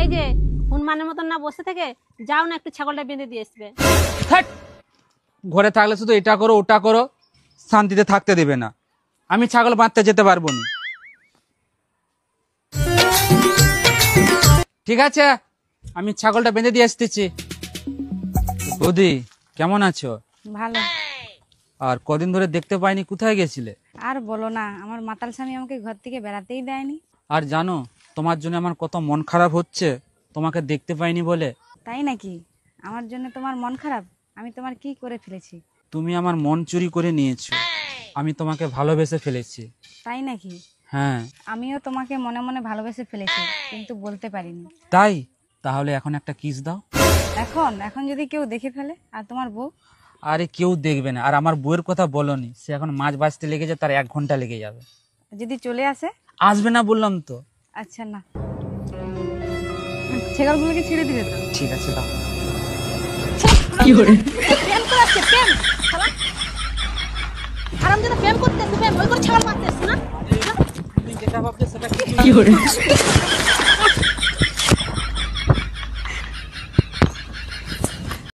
এই যে হনুমানের মতন না বসে থেকে যাও না, একটু ছাগলটা বেঁধে দিয়ে আসবে। হ্যাট! ঘরে থাকলে শুধু এটা করো ওটা করো, শান্তিতে থাকতে দেবে না। আমি ছাগল বাঁধতে যেতে পারবো না। ঠিক আছে, আমি ছাগলটা বেঁধে দিয়ে আসতেছি। বৌদি কেমন আছো? ভালো। আর কদিন ধরে দেখতে পাইনি, কোথায় গেছিলে? আর বলো না, আমার মাতাল স্বামী আমাকে ঘর থেকে বেড়াতেই দেয়নি। আর জানো, তোমার জন্য আমার কত মন খারাপ হচ্ছে, তোমাকে দেখতে পাইনি বলে। তাই নাকি? আমার জন্য তোমার মন খারাপ? আমি তোমার কি করে ফেলেছি? তুমি আমার মন চুরি করে নিয়েছো, আমি তোমাকে ভালোবেসে ফেলেছি। তাই নাকি? হ্যাঁ। আমিও তোমাকে মনে মনে ভালোবেসে ফেলেছি, কিন্তু বলতে পারিনি। তাই? তাহলে এখন একটা কিস দাও। এখন এখন যদি কেউ দেখে ফেলে, আর তোমার বউ? আরে কেউ দেখবে না। আর আমার বউয়ের কথা বলনি, সে এখন মাছ বাজতে লেগে যায়, তার 1 ঘন্টা লেগে যাবে। যদি চলে আসে? আসবে না বললাম তো। আচ্ছা না, ছাগলগুলোকে ছেড়ে দিবে তো? ঠিক আছে দাও। প্রেম করে আসছে, প্রেম শালা। হারামজাদা প্রেম করতে আসছে, প্রেম ওই করে ছাগল মারতে আসছে না? তুমি যেটা ভাবছো সেটা কি?